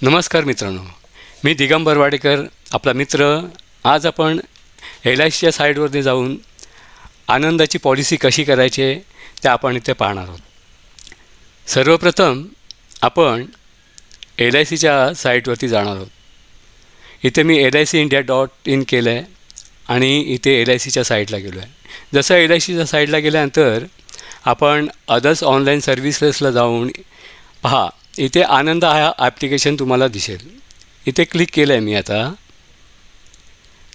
नमस्कार मित्रांनो, मी दिगंबर वाडेकर आपला मित्र. आज आपण LICच्या साईटवरती जाऊन आनंदाची पॉलिसी कशी करायची ते आपण इथे पाहणार आहोत. सर्वप्रथम आपण LICच्या साईटवरती जाणार आहोत. इथे मी LICindia.in केलं आहे आणि इथे LICच्या साईटला गेलो आहे. जसं LICच्या साईटला गेल्यानंतर आपण अदर्स ऑनलाईन सर्व्हिसेसला जाऊन पहा, इथे आनंद हा ॲप्लिकेशन तुम्हाला दिसेल. इथे क्लिक केलं आहे मी. आता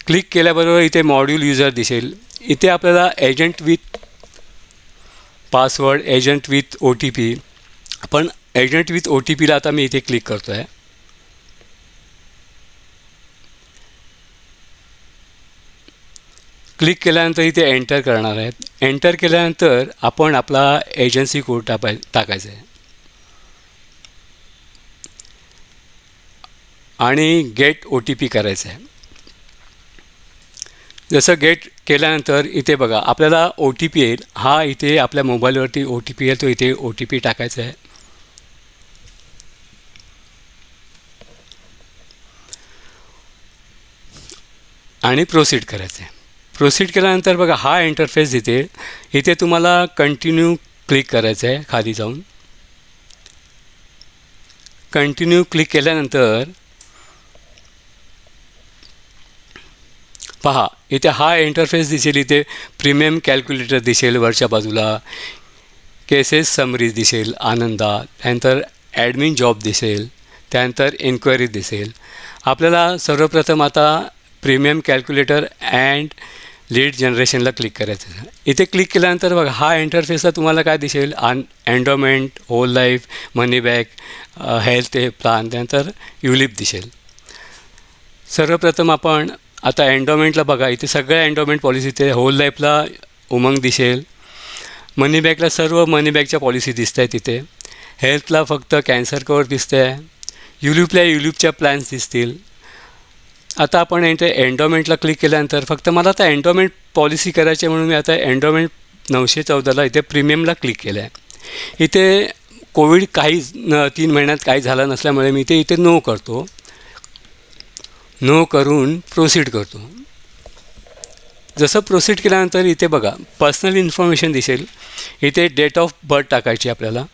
क्लिक केल्याबरोबर इथे मॉड्यूल युजर दिसेल. इथे आपल्याला agent with password, agent with OTP, आपण एजंट विथ OTPला आता मी इथे क्लिक करतो आहे. क्लिक केल्यानंतर इथे एंटर करणार आहेत. एंटर केल्यानंतर आपण आपला एजन्सी कोड टाकायचा आहे आणि गेट OTP करायचं आहे. जसं गेट केल्यानंतर इथे बघा आपल्याला OTP येईल. हा इथे आपल्या मोबाईलवरती OTP येईल, तो इथे OTP टाकायचा आहे. आणि प्रोसीड करायचं आहे. प्रोसीड केल्यानंतर बघा हा इंटरफेस इथे तुम्हाला कंटिन्यू क्लिक करायचं आहे. खाली जाऊन कंटिन्यू क्लिक केल्यानंतर पहा, इथे हा इंटरफेस दिसेल. इथे प्रीमियम कॅल्क्युलेटर दिसेल वरच्या बाजूला, केसेस समरीज दिसेल आनंदा, त्यानंतर ॲडमिन जॉब दिसेल, त्यानंतर इन्क्वायरी दिसेल. आपल्याला सर्वप्रथम आता प्रीमियम कॅल्क्युलेटर अँड लीड जनरेशनला क्लिक करायचं आहे. इथे क्लिक केल्यानंतर बघा हा इंटरफेसला तुम्हाला काय दिसेल, एंडोमेंट, होल लाईफ, मनी बॅक, हेल्थ प्लान, त्यानंतर युलिप दिसेल. सर्वप्रथम आपण आता एंडोमेंटला बघा, इथे सगळ्या एंडोमेंट पॉलिसी, इथे होल लाईफला उमंग दिसेल, मनी बॅकला सर्व मनी बॅकच्या पॉलिसी दिसत आहेत. तिथे हेल्थला फक्त कॅन्सर कवर दिसतं आहे. युलिपला युलिपच्या प्लॅन्स दिसतील. आता आपण इथे एंडोमेंटला क्लिक केल्यानंतर फक्त मला आता एंडोमेंट पॉलिसी करायची म्हणून मी आता एंडोमेंट 914ला इथे प्रीमियमला क्लिक केलं आहे. इथे कोविड 3 महिन्यात काही झालं नसल्यामुळे मी इथे नो करतो. नो करून प्रोसीड करतो. जसं प्रोसीड केल्यानंतर इथे बघा पर्सनल इन्फॉर्मेशन दिसेल. इथे डेट ऑफ बर्थ टाकायची आपल्याला.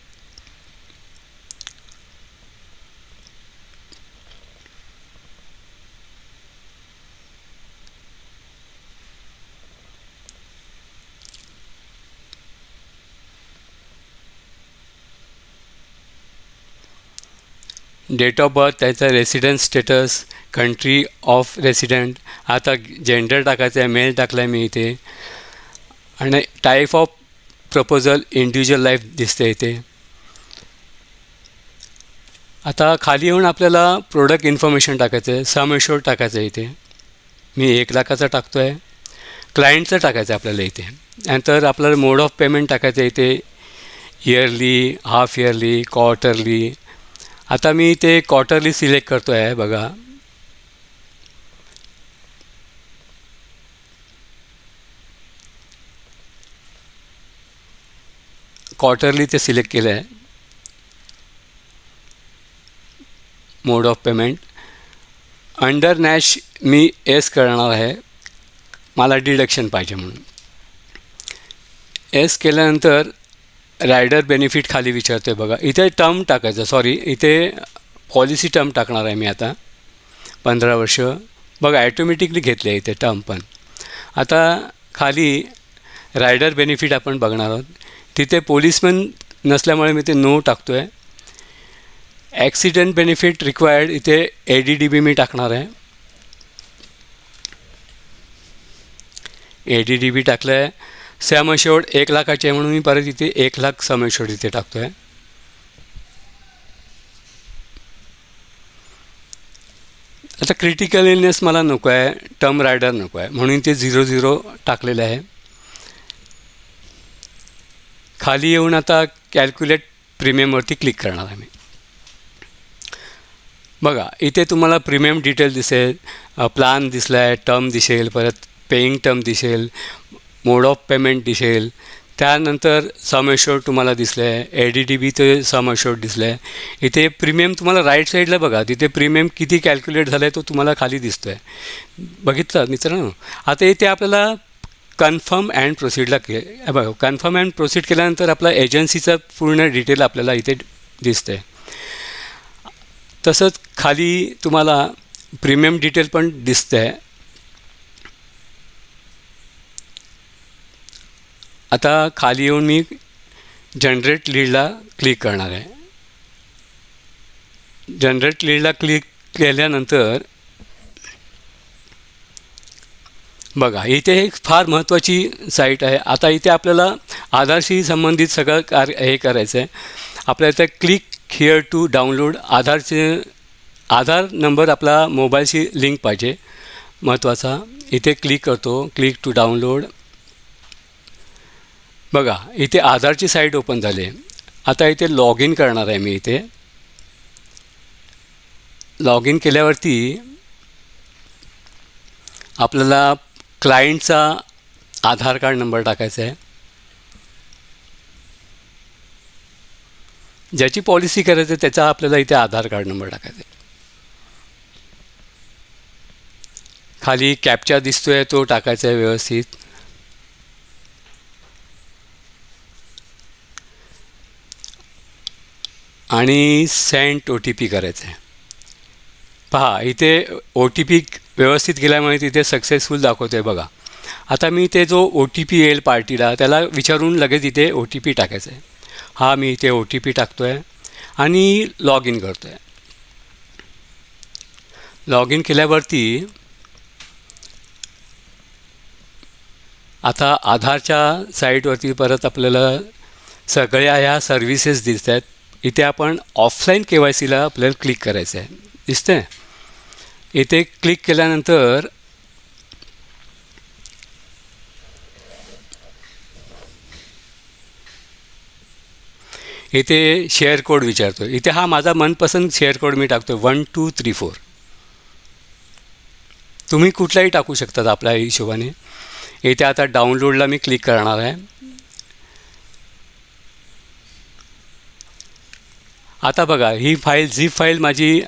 डेट ऑफ बर्थ, त्याचा residence status, country of resident, आता जेंडर टाकायचं आहे, मेल टाकलं आहे मी इथे. आणि type of proposal individual life दिसते इथे. आता खाली येऊन आपल्याला प्रोडक्ट इन्फॉर्मेशन टाकायचं आहे. सम एश्योर्ड टाकायचं आहे. इथे मी 1 लाखाचा टाकतो आहे. क्लायंटचं टाकायचं आहे आपल्याला इथे. नंतर आपल्याला मोड ऑफ पेमेंट टाकायचं आहे इथे, इयरली, हाफ इयरली, क्वार्टरली. आता मी इथे क्वार्टरली सिलेक्ट करतो आहे. बघा क्वार्टरली ते सिलेक्ट केलं आहे. मोड ऑफ पेमेंट अंडर नॅश मी एस करणार आहे, मला डिडक्शन पाहिजे म्हणून. एस केल्यानंतर रायडर बेनिफिट खाली विचारतो आहे. बघा इथे टर्म टाकायचं, सॉरी इथे पॉलिसी टर्म टाकणार आहे मी आता. 15 वर्ष बघा ॲटोमॅटिकली घेतले आहे इथे टर्म. पण आता खाली रायडर बेनिफिट आपण बघणार आहोत. तिथे पोलिसमॅन नसल्यामुळे मी ते नो टाकतो आहे. ॲक्सिडेंट बेनिफिट रिक्वायर्ड, इथे ADDB मी टाकणार आहे. ADDB टाकलं आहे. सम एश्योर्ड 1 लाखाचे आहे म्हणून मी परत इथे 1 लाख सम एश्योर्ड इथे टाकतो आहे. आता क्रिटिकल इलनेस मला नको आहे, टर्म रायडर नको आहे म्हणून ते 00 टाकलेलं आहे. खाली येऊन आता कॅल्क्युलेट प्रीमियमवरती क्लिक करणार आहे मी. बघा इथे तुम्हाला प्रीमियम डिटेल दिसेल, प्लान दिसला आहे, टर्म दिसेल, परत पेईंग टर्म दिसेल, मोड ऑफ पेमेंट दिसेल, त्यानंतर सम एश्योर्ड तुम्हाला दिसलं आहे, ADDBचं सम एश्योर्ड दिसलं आहे. इथे प्रीमियम तुम्हाला राईट साईडला बघा, तिथे प्रीमियम किती कॅल्क्युलेट झालं आहे तो तुम्हाला खाली दिसतो आहे. बघितलं मित्रांनो. आता इथे आपल्याला कन्फर्म अँड प्रोसीडला बघा, कन्फर्म अँड प्रोसीड केल्यानंतर आपला एजन्सीचं पूर्ण डिटेल आपल्याला इथे दिसतं आहे. तसंच खाली तुम्हाला प्रीमियम डिटेल पण दिसतं आहे. आता खाली येऊन मी जनरेट लीडला क्लिक करणार आहे. जनरेट लीडला क्लिक केल्यानंतर बघा, इथे एक फार महत्त्वाची साईट आहे. आता इथे आपल्याला आधारशी संबंधित सगळं हे करायचं आहे. आपल्याला इथे click here to download Aadhaar number आपला मोबाईलशी लिंक पाहिजे, महत्त्वाचा. इथे क्लिक करतो, क्लिक टू डाउनलोड. बघा, इथे आधारची साईट ओपन झाली आहे. आता इथे लॉग इन करणार आहे मी. इथे लॉग इन केल्यावरती आपल्याला क्लायंटचा आधार कार्ड नंबर टाकायचा आहे. ज्याची पॉलिसी करायची त्याचा आपल्याला इथे आधार कार्ड नंबर टाकायचा आहे. खाली कॅप्चा दिसतोय तो टाकायचा आहे व्यवस्थित. आणि सेंड OTP करायचं आहे. पहा, इथे OTP व्यवस्थित केल्यामुळे तिथे सक्सेसफुल दाखवतो आहे. बघा, आता मी ते जो OTP येईल पार्टीला त्याला विचारून लगेच इथे OTP टाकायचा आहे. हा मी इथे OTP टाकतो आहे आणि लॉग इन करतो आहे. लॉग इन केल्यावरती आता आधारच्या साईटवरती परत आपल्याला सगळ्या ह्या सर्व्हिसेस दिसत आहेत. इथे आपण ऑफलाईन KYCला आपल्याला क्लिक करायचं आहे. दिसतं आहे. इथे क्लिक केल्यानंतर इथे शेअर कोड विचारतो. इथे हा माझा मनपसंत शेअर कोड मी टाकतो 1234. तुम्ही कुठलाही टाकू शकतात आपल्या हिशोबाने. इथे आता डाउनलोडला मी क्लिक करणार आहे. आता बघा, ही फाईल झिप फाईल माझी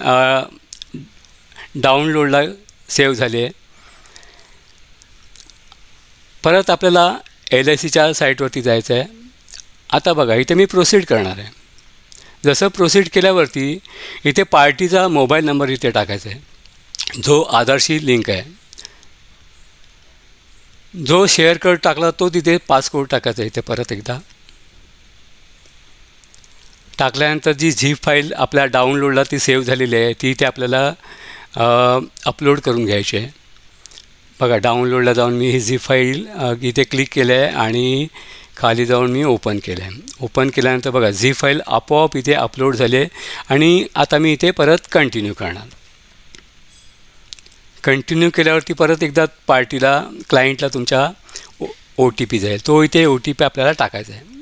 डाउनलोडला सेव्ह झाली आहे. परत आपल्याला LICच्या साईटवरती जायचं आहे. आता बघा, इथे मी प्रोसीड करणार आहे. जसं प्रोसीड केल्यावरती इथे पार्टीचा मोबाईल नंबर इथे टाकायचा आहे जो आधारशी लिंक आहे. जो शेअर कोड टाकला तो तिथे पासकोड टाकायचा आहे. इथे परत एकदा टाकल्यानंतर जी झिप फाईल आपल्या डाउनलोडला ती सेव्ह झालेली आहे ती इथे आपल्याला अपलोड करून घ्यायची आहे. बघा, डाउनलोडला जाऊन मी ही झिप फाईल इथे क्लिक केलं आहे आणि खाली जाऊन मी ओपन केलं आहे. ओपन केल्यानंतर बघा, झिप फाईल आपोआप इथे अपलोड झाली आहे. आणि आता मी इथे परत कंटिन्यू करणार. कंटिन्यू केल्यावरती परत एकदा पार्टीला क्लायंटला तुमच्या OTP जाईल. तो इथे OTP आपल्याला टाकायचा आहे.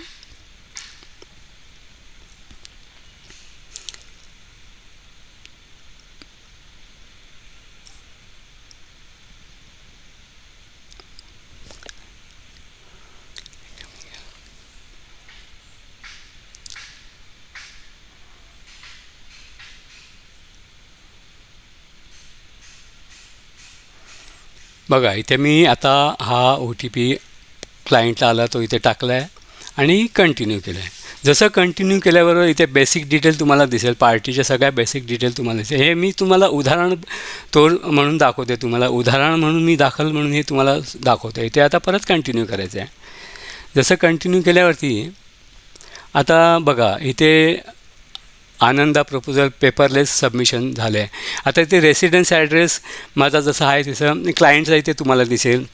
बघा, इथे मी आता हा OTP क्लायंटला आला तो इथे टाकला आहे आणि कंटिन्यू केलं आहे. जसं कंटिन्यू केल्याबरोबर इथे बेसिक डिटेल तुम्हाला दिसेल. पार्टीच्या सगळ्या बेसिक डिटेल तुम्हाला दिसेल. हे मी तुम्हाला उदाहरण म्हणून दाखवते. तुम्हाला उदाहरण म्हणून मी दाखल म्हणून हे तुम्हाला दाखवते. इथे आता परत कंटिन्यू करायचं आहे. जसं कंटिन्यू केल्यावरती आता बघा, इथे आनंदा प्रपोजल पेपरलेस सबमिशन झालं आहे. आता इथे रेसिडेन्स ॲड्रेस माझा जसा आहे तसं क्लायंटचा इथे तुम्हाला दिसेल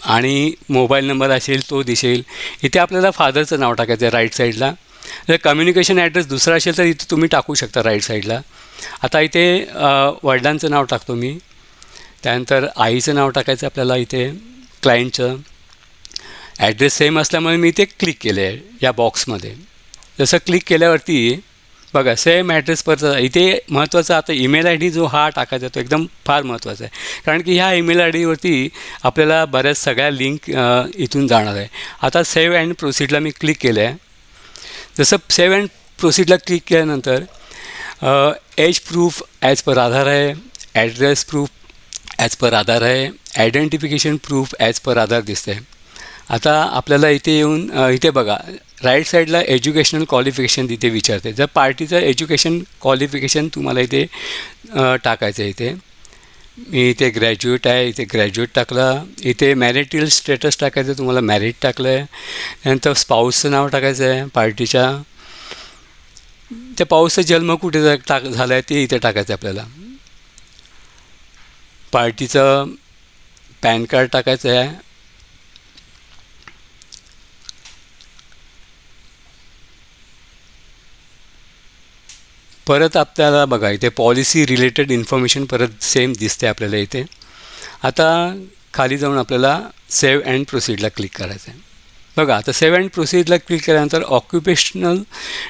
आणि मोबाईल नंबर असेल तो दिसेल. इथे आपल्याला फादरचं नाव टाकायचं आहे राईट साईडला. जर कम्युनिकेशन ॲड्रेस दुसरा असेल तर इथे तुम्ही टाकू शकता राईट साईडला. आता इथे वडिलांचं नाव टाकतो मी. त्यानंतर आईचं नाव टाकायचं आपल्याला इथे क्लायंटचं. ॲड्रेस सेम असल्यामुळे मी इथे क्लिक केलं आहे या बॉक्समध्ये. जसं क्लिक केल्यावरती बघा सेम ॲड्रेस परत इथे महत्त्वाचा आता ईमेल आय डी जो हा टाकायचा तो एकदम फार महत्त्वाचा आहे. कारण की ह्या ईमेल आय डीवरती आपल्याला बऱ्याच सगळ्या लिंक इथून जाणार आहे. आता सेव्ह अँड प्रोसीडला मी क्लिक केलं आहे. जसं सेव्ह अँड प्रोसीडला क्लिक केल्यानंतर एज प्रूफ ॲज पर आधार आहे, ॲड्रेस प्रूफ ॲज पर आधार आहे, आयडेंटिफिकेशन प्रूफ ॲज पर आधार दिसतं आहे. आता आपल्याला इथे येऊन इथे बघा राईट साईडला एज्युकेशनल क्वालिफिकेशन तिथे विचारते. जर पार्टीचं एज्युकेशन क्वालिफिकेशन तुम्हाला इथे टाकायचं आहे. इथे मी इथे ग्रॅज्युएट आहे, इथे ग्रॅज्युएट टाकला. इथे मॅरिटल स्टेटस टाकायचं, तुम्हाला मॅरिट टाकलं आहे. त्यानंतर स्पाऊसचं नाव टाकायचं आहे पार्टीच्या. त्या पाऊसचा जन्म कुठे झाला आहे ते इथे टाकायचं आहे आपल्याला. पार्टीचं पॅन कार्ड टाकायचं आहे. परत आपल्याला बघा इथे पॉलिसी रिलेटेड इन्फॉर्मेशन परत सेम दिसते आपल्याला इथे. आता खाली जाऊन आपल्याला सेव्ह अँड प्रोसीडला क्लिक करायचं आहे. बघा आता सेव्ह अँड प्रोसीडला क्लिक केल्यानंतर ऑक्युपेशनल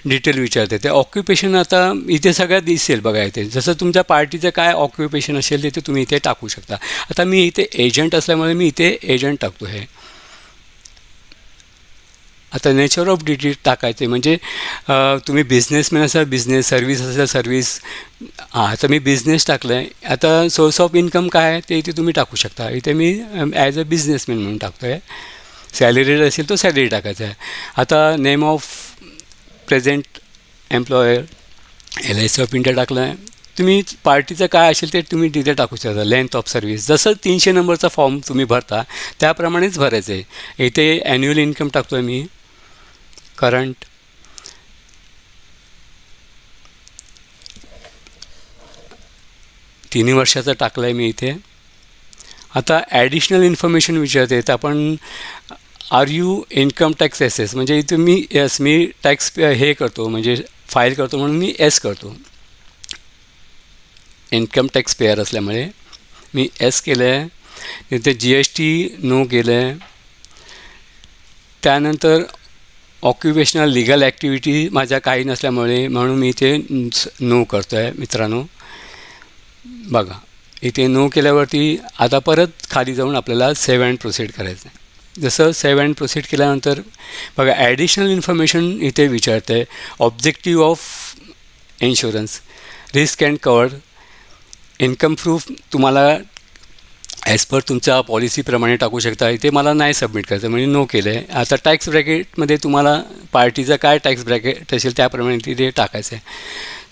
डिटेल विचारते. ते ऑक्युपेशन आता इथे सगळ्यात दिसेल बघा इथे. जसं तुमच्या पार्टीचं काय ऑक्युपेशन असेल ते तुम्ही इथे टाकू शकता. आता मी इथे एजंट असल्यामुळे मी इथे एजंट टाकतो आहे. आता नेचर ऑफ डिटेल टाकायचे म्हणजे तुम्ही बिझनेसमॅन असाल बिझनेस, सर्व्हिस असेल सर्व्हिस. आता मी बिझनेस टाकलं आहे. आता सोर्स ऑफ इन्कम काय आहे ते इथे तुम्ही टाकू शकता. इथे मी ॲज अ बिझनेसमॅन म्हणून टाकतो आहे. सॅलरीड असेल तो सॅलरी टाकायचा आहे. आता name of present employer LIC of India टाकलं आहे. तुम्ही पार्टीचं काय असेल ते तुम्ही तिथे टाकू शकता. लेंथ ऑफ सर्व्हिस जसं 300 नंबरचा फॉर्म तुम्ही भरता त्याप्रमाणेच भरायचं आहे. इथे ॲन्युअल इन्कम टाकतो आहे मी. करंट तिन्ही वर्षाचा टाकला आहे मी इथे. आता ॲडिशनल इन्फॉर्मेशन विचारते तर आपण are you income tax assess म्हणजे इथे मी टॅक्स हे करतो म्हणजे फाईल करतो म्हणून मी एस करतो. इन्कम टॅक्स पेअर असल्यामुळे मी एस केलं आहे. तिथे GST नो केलं आहे. त्यानंतर ऑक्युपेशनल लिगल ॲक्टिव्हिटी माझ्या काही नसल्यामुळे म्हणून मी इथे नो करतो आहे मित्रांनो. बघा इथे नो केल्यावरती आता परत खाली जाऊन आपल्याला सेव्ह अँड प्रोसीड करायचं आहे. जसं सेव्ह अँड प्रोसीड केल्यानंतर बघा ॲडिशनल इन्फॉर्मेशन इथे विचारतं आहे. Objective of insurance, risk and cover, income proof तुम्हाला ॲज पर तुमच्या पॉलिसीप्रमाणे टाकू शकता. इथे मला नाही सबमिट करायचं म्हणजे नो केलं आहे. आता टॅक्स ब्रॅकेटमध्ये तुम्हाला पार्टीचा काय टॅक्स ब्रॅकेट असेल त्याप्रमाणे तिथे टाकायचं आहे.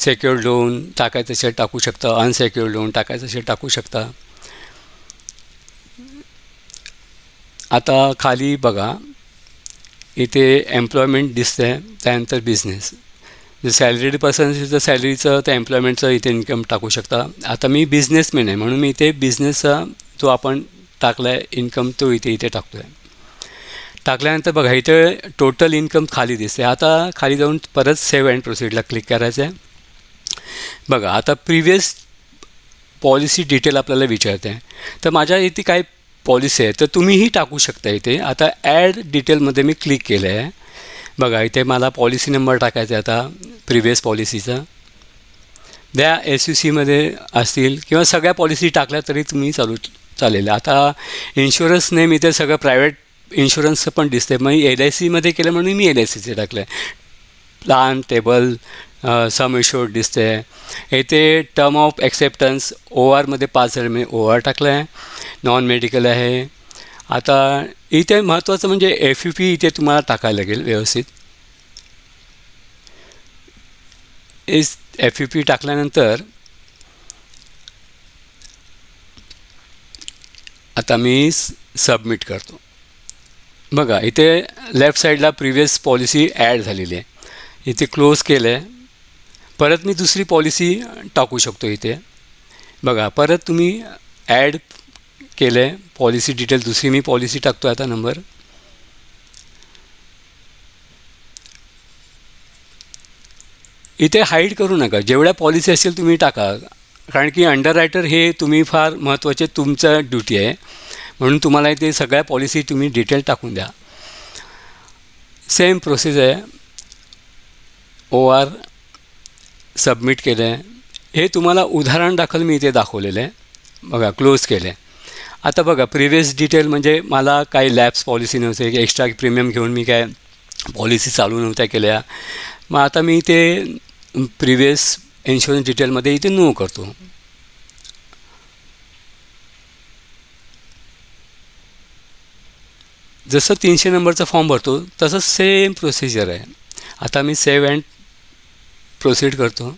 सेक्युअर्ड लोन टाकायचं असेल टाकू शकता, अनसेक्युअर्ड लोन टाकायचं असेल टाकू शकता. आता खाली बघा इथे एम्प्लॉयमेंट दिसतं आहे. त्यानंतर बिझनेस जर सॅलरीड पर्सन असेल तर सॅलरीचं त्या एम्प्लॉयमेंटचं इथे इन्कम टाकू शकता. आता मी बिझनेसमॅन आहे म्हणून मी इथे बिझनेसचा जो आपण टाकला आहे इन्कम तो इथे टाकतो आहे. टाकल्यानंतर बघा इथे टोटल इन्कम खाली दिसते. आता खाली जाऊन परत सेव्ह अँड प्रोसीडला क्लिक करायचं आहे. बघा आता प्रिव्हियस पॉलिसी डिटेल आपल्याला विचारते आहे. तर माझ्या इथे काय पॉलिसी आहे तर तुम्हीही टाकू शकता इथे. आता ॲड डिटेलमध्ये मी क्लिक केलं आहे. बघा इथे मला पॉलिसी नंबर टाकायचा आहे. आता प्रिव्हियस पॉलिसीचा त्या SUCमध्ये असतील किंवा सगळ्या पॉलिसी टाकल्या तरी तुम्ही चालेल. आता इन्शुरन्स नेम इथे सगळं प्रायव्हेट इन्शुरन्सचं पण दिसते. मग LICमध्ये केलं म्हणून मी LICचे टाकलं आहे. प्लान टेबल सम इश्युर्ड दिसते. इथे टर्म ऑफ ॲक्सेप्टन्स ORमध्ये 5 झाले मी OR टाकलं आहे. नॉन मेडिकल आहे. आता इथे महत्त्वाचं म्हणजे FUP इथे तुम्हाला टाकायला लागेल व्यवस्थित. FUP टाकल्यानंतर आता मी सबमिट करतो. बघा इथे लेफ्ट साईडला प्रिव्हियस पॉलिसी ॲड झालेली आहे. इथे क्लोज केलं आहे. परत मी दुसरी पॉलिसी टाकू शकतो इथे. बघा परत तुम्ही ॲड केलं आहे पॉलिसी डिटेल. दुसरी मी पॉलिसी टाकतो आता नंबर. इथे हाईड करू नका. जेवढ्या पॉलिसी असेल तुम्ही टाका. कारण की अंडररायटर हे तुम्ही फार महत्त्वाचे तुमचं ड्युटी आहे म्हणून तुम्हाला इथे सगळ्या पॉलिसी तुम्ही डिटेल टाकून द्या. सेम प्रोसेस आहे. OR सबमिट केलं आहे. हे तुम्हाला उदाहरण दाखल मी इथे दाखवलेलं आहे. बघा क्लोज केलं आहे. आता बघा प्रिव्हियस डिटेल म्हणजे मला काही लॅब्स पॉलिसी नव्हते की एक्स्ट्रा प्रीमियम घेऊन मी काय पॉलिसी चालू नव्हत्या केल्या. मग आता मी इथे प्रिव्हियस इन्शुरन्स डिटेलमध्ये इथे नो करतो. जसं 300 नंबरचा फॉर्म भरतो तसं सेम प्रोसिजर आहे. आता मी सेव्ह अँड प्रोसीड करतो.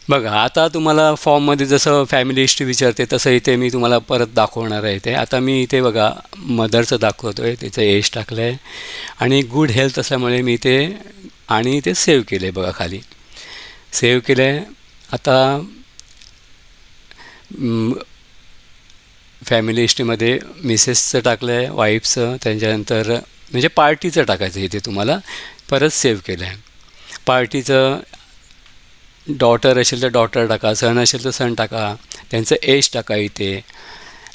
बघा आता तुम्हाला फॉर्ममध्ये जसं फॅमिली हिस्ट्री विचारते तसं इथे मी तुम्हाला परत दाखवणार आहे. इथे आता मी इथे बघा मदरचं दाखवतो आहे, त्याचं एज टाकलं आहे आणि गुड हेल्थ असल्यामुळे मी इथे आणि इथे सेव्ह केलं आहे. बघा खाली सेव्ह केलं आहे. आता फॅमिली हिस्ट्रीमध्ये मिसेसचं टाकलं आहे, वाईफचं, त्याच्यानंतर म्हणजे पार्टीचं टाकायचं इथे तुम्हाला. परत सेव्ह केलं आहे. पार्टीचं डॉटर असेल तर डॉटर टाका, सन असेल तर सन टाका, त्यांचं एज टाका इथे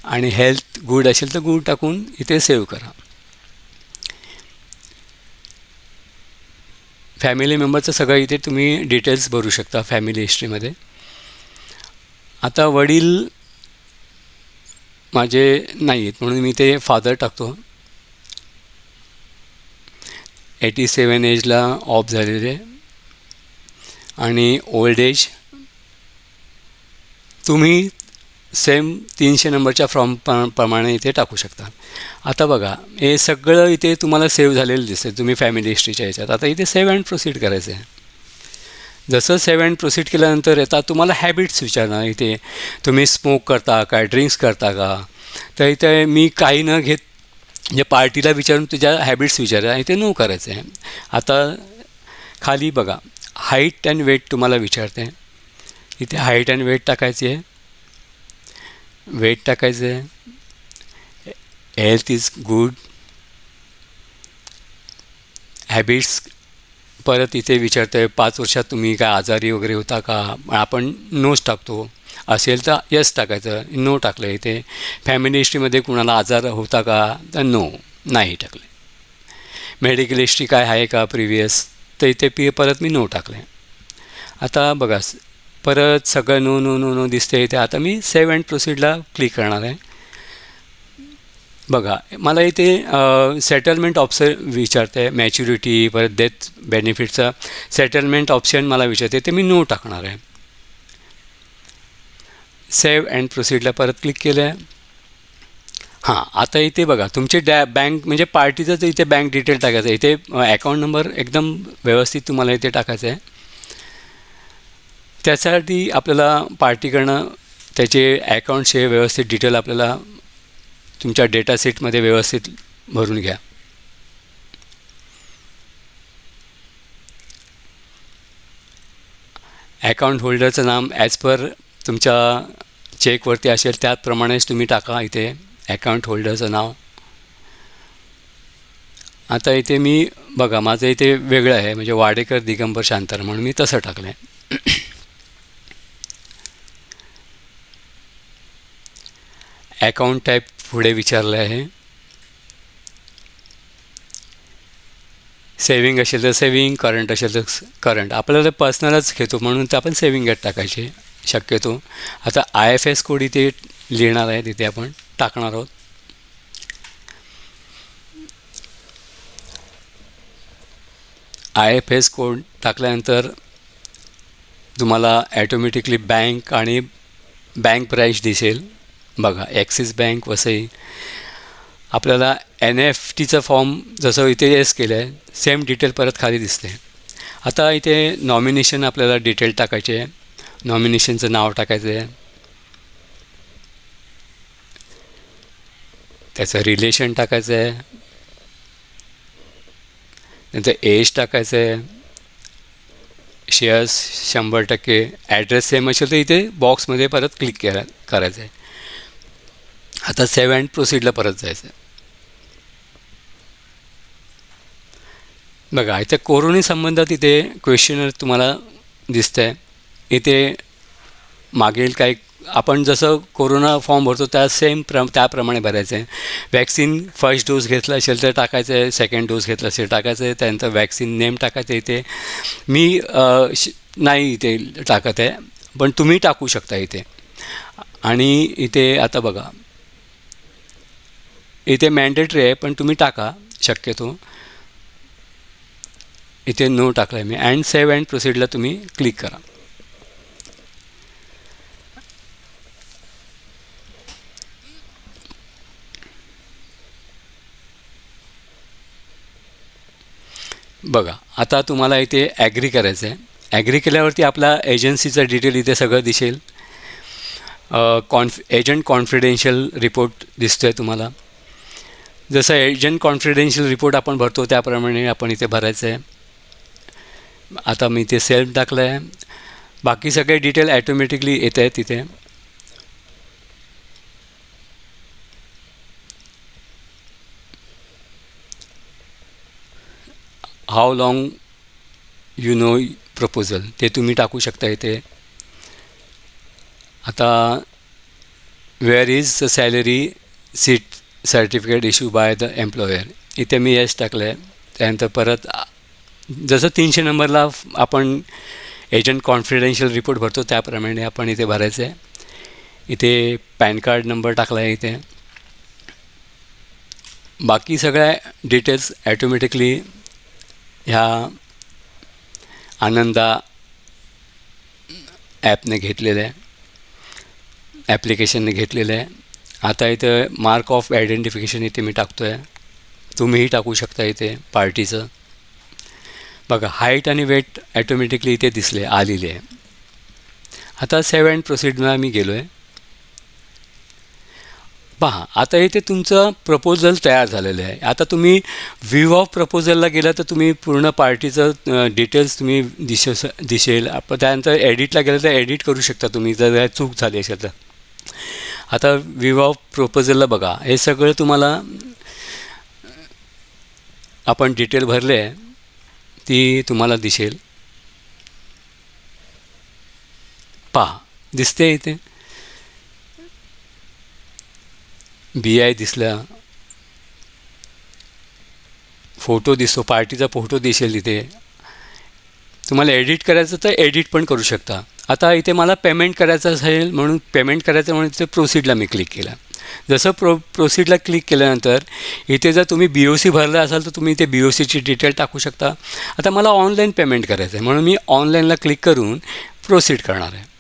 आणि हेल्थ गुड असेल तर गुड टाकून इथे सेव्ह करा. फॅमिली मेंबरचं सगळं इथे तुम्ही डिटेल्स भरू शकता फॅमिली हिस्ट्रीमध्ये. आता वडील माझे नाही आहेत म्हणून मी ते फादर टाकतो. 87 एजला ऑफ झालेले आणि ओल्ड एज तुम्ही सेम 300 नंबरच्या फॉर्म प्रमाणे इथे टाकू शकता. आता बघा हे सगळं इथे तुम्हाला सेव्ह झालेलं दिसतं तुम्ही फॅमिली हिस्ट्रीच्या ह्याच्यात. आता इथे सेव्ह अँड प्रोसीड करायचं आहे. जसं सेव्ह अँड प्रोसीड केल्यानंतर येतात तुम्हाला हॅबिट्स विचारणार. इथे तुम्ही स्मोक करता का, ड्रिंक्स करता का, तर इथे मी काही न घेत म्हणजे पार्टीला विचारून तुझ्या हॅबिट्स विचारा, इथे नो करायचं आहे. आता खाली बघा हाईट अँड वेट तुम्हाला विचारते. इथे हाईट अँड वेट टाकायची आहे, वेट टाकायचं आहे, हेल्थ इज गुड, हॅबिट्स परत इथे विचारतं आहे 5 वर्षात तुम्ही काय आजारी वगैरे होता का, आपण नोच टाकतो. असेल तर यस टाकायचं, नो टाकलं. इथे फॅमिली हिस्ट्रीमध्ये कुणाला आजार होता का तर नो नाही टाकले. मेडिकल हिस्ट्री काय आहे का प्रिव्हियस तर इथे परत मी नो टाकले. आता बघा परत सगळं नो नो नो नो दिसते इथे. आता मी सेव्ह अँड प्रोसीडला क्लिक करणार आहे. बघा मला इथे सेटलमेंट ऑप्शन विचारते, मॅच्युरिटी परत डेथ बेनिफिटचा सेटलमेंट ऑप्शन मला विचारते, ते मी नो टाकणार आहे. सेव्ह अँड प्रोसीडला परत क्लिक केलं आहे. हां आता इथे बघा तुमचे बँक म्हणजे पार्टीचं तर इथे बँक डिटेल टाकायचं आहे. इथे अकाउंट नंबर एकदम व्यवस्थित तुम्हाला इथे टाकायचं आहे. त्यासाठी आपल्याला पार्टीकडनं त्याचे अकाउंटचे व्यवस्थित डिटेल आपल्याला तुमच्या डेटा सेटमध्ये व्यवस्थित भरून घ्या. अकाउंट होल्डरचं नाम ॲज पर तुमच्या चेकवरती असेल त्याप्रमाणेच तुम्ही टाका इथे अकाउंट होल्डरचं नाव. आता इथे मी बघा माझं इथे वेगळं आहे म्हणजे वाडेकर दिगंबर शांतर म्हणून मी तसं टाकलं आहे. अकाउंट टाईप पुढे विचारलं आहे. सेविंग असेल तर सेविंग, करंट असेल तर करंट. आपल्याला पर्सनलच घेतो म्हणून तर आपण सेविंग ॲट टाकायचे शक्यतो. आता IFS कोड इथे लिहिणार आहे, तिथे आपण टाकणार आहोत. IFS कोड टाकल्यानंतर तुम्हाला ॲटोमॅटिकली बँक आणि बँक ब्रांच दिसेल. बघा ॲक्सिस बँक वसई. आपल्याला NEFTचा फॉर्म जसं इथे येस केलं आहे सेम डिटेल परत खाली दिसते. आता इथे नॉमिनेशन आपल्याला डिटेल टाकायचे आहे. नॉमिनेशनचं नाव टाकायचं आहे, त्याचं रिलेशन टाकायचं आहे, त्यांचं एज टाकायचं आहे, शेअर्स 100%, ॲड्रेस सेम असेल तर इथे बॉक्समध्ये परत क्लिक करायचं आहे. आता सेव्ह अँड प्रोसीडला परत जायचं आहे. बघा इथे कोरोना संबंधात इथे क्वेश्चनर तुम्हाला दिसतं आहे. इथे मागील काही आपण जसं कोरोना फॉर्म भरतो त्या सेम त्याप्रमाणे भरायचं आहे. वॅक्सिन फर्स्ट डोस घेतला असेल तर टाकायचं आहे, सेकंड डोस घेतला असेल टाकायचं आहे, त्यानंतर वॅक्सिन नेम टाकायचं आहे. इथे मी नाही इथे टाकत आहे, पण तुम्ही टाकू शकता इथे. आणि इथे आता बघा, इथे मॅन्डेटरी आहे पण तुम्ही टाका शक्यतो. इथे नो टाकला आहे मी. अँड सेव्ह अँड प्रोसीडला तुम्ही क्लिक करा. बघा आता तुम्हाला इथे ॲग्री करायचं आहे. ॲग्री केल्यावरती आपला एजन्सीचं डिटेल इथे सगळं दिसेल. एजंट कॉन्फिडेन्शियल रिपोर्ट दिसतो आहे तुम्हाला. जसं एजंट कॉन्फिडेन्शियल रिपोर्ट आपण भरतो त्याप्रमाणे आपण इथे भरायचं आहे. आता मी इथे सेल्फ टाकलं आहे. बाकी सगळे डिटेल ॲटोमॅटिकली येत आहेत तिथे. How long you know proposal ते तुम्ही टाकू शकता इथे. आता where is the salary seat certificate issue by the employer, इथे मी येस टाकलं आहे. त्यानंतर परत जसं 300 नंबरला आपण एजंट कॉन्फिडेन्शियल रिपोर्ट भरतो त्याप्रमाणे आपण इथे भरायचं आहे. इथे पॅन कार्ड नंबर टाकला आहे इथे. बाकी सगळ्या डिटेल्स ॲटोमॅटिकली ह्या आनंदा ॲपने घेतलेलं आहे, ॲप्लिकेशनने घेतलेलं आहे. आता इथं मार्क ऑफ आयडेंटिफिकेशन इथे मी टाकतो आहे. तुम्हीही टाकू शकता इथे पार्टीचं. बघा हाईट आणि वेट ॲटोमॅटिकली इथे आलेले आहे. आता सेव्ह अँड प्रोसीडला मी गेलो आहे. पहा आता इथे तुमचं प्रपोजल तयार झालेलं आहे. आता तुम्ही व्ह्यू ऑफ प्रपोजलला गेला तर तुम्ही पूर्ण पार्टीचं डिटेल्स तुम्ही दिसेल. त्यानंतर एडिटला गेलं तर एडिट करू शकता तुम्ही जर चूक झाली असेल तर. आता व्ह्यू ऑफ प्रपोजलला बघा, हे सगळं तुम्हाला आपण डिटेल भरले आहे ती तुम्हाला दिसेल. पहा दिसते इथे BI दिसला, फोटो दिसतो, पार्टीचा फोटो दिसेल इथे. तुम्हाला एडिट करायचं तर एडिट पण करू शकता. आता इथे मला पेमेंट करायचं असेल म्हणून पेमेंट करायचं म्हणून इथे प्रोसीडला मी क्लिक केला. जसं प्रोसीडला क्लिक केल्यानंतर इथे जर तुम्ही BOC भरला असाल तर तुम्ही इथे BOCची डिटेल टाकू शकता. आता मला ऑनलाईन पेमेंट करायचं आहे म्हणून मी ऑनलाईनला क्लिक करून प्रोसीड करणार आहे.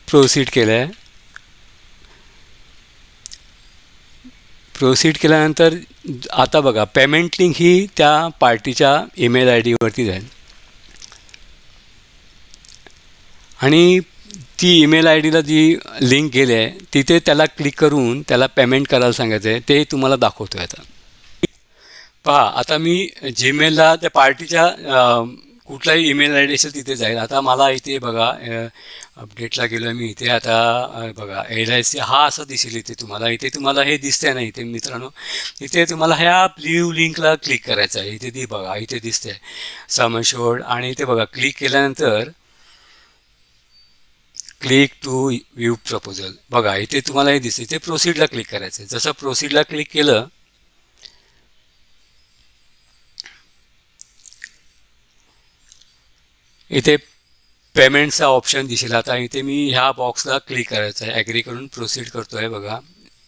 प्रोसीड केलं आहे. प्रोसीड केल्यानंतर आता बघा पेमेंट लिंक ही त्या पार्टीच्या ईमेल ID वरती जाईल आणि ती ईमेल IDला जी लिंक गेली आहे तिथे त्याला क्लिक करून त्याला पेमेंट करायला सांगायचं आहे. ते तुम्हाला दाखवतो आहे. आता पहा आता मी जीमेलला त्या पार्टीच्या कुठलाही ईमेल ID असेल तिथे जाईल. आता मला इथे बघा अपडेटला गेलो आहे मी. इथे आता बघा LIC हा असं दिसेल इथे तुम्हाला. इथे तुम्हाला हे दिसतंय ना इथे मित्रांनो, इथे तुम्हाला ह्या ब्ल्यू लिंकला क्लिक करायचं आहे. इथे ती बघा इथे दिसते सम अश्योर्ड आणि इथे बघा क्लिक केल्यानंतर क्लिक टू व्ह्यू प्रपोजल बघा इथे तुम्हाला हे दिसते. इथे प्रोसीडला क्लिक करायचं आहे. जसं प्रोसीडला क्लिक केलं इथे पेमेंटचा ऑप्शन दिसेल. आता इथे मी ह्या बॉक्सला क्लिक करायचं आहे. ॲग्री करून प्रोसीड करतो आहे. बघा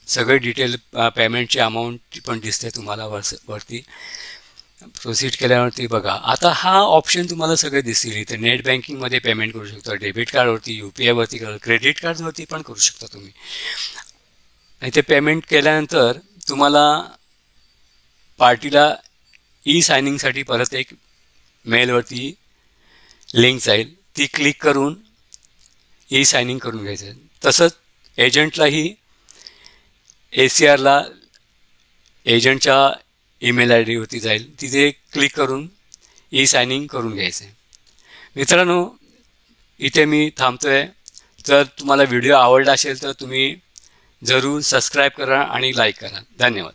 सगळे डिटेल पेमेंटची अमाऊंट पण दिसते तुम्हाला वरती. प्रोसीड केल्यावरती बघा आता हा ऑप्शन तुम्हाला सगळे दिसतील. इथे नेट बँकिंगमध्ये पेमेंट करू शकता, डेबिट कार्डवरती, UPIवरती क्रेडिट कार्डवरती पण करू शकता तुम्ही. इथे पेमेंट केल्यानंतर तुम्हाला पार्टीला सायनिंगसाठी परत एक मेलवरती लिंक जाईल. ती क्लिक करून सायनिंग करून घ्यायचं आहे. तसंच एजंटलाही ACRला एजंटच्या ईमेल IDवरती जाईल. तिथे क्लिक करून सायनिंग करून घ्यायचं आहे. मित्रांनो इथे मी थांबतो आहे. जर तुम्हाला व्हिडिओ आवडला असेल तर तुम्ही जरूर सबस्क्राईब करा आणि लाईक करा. धन्यवाद.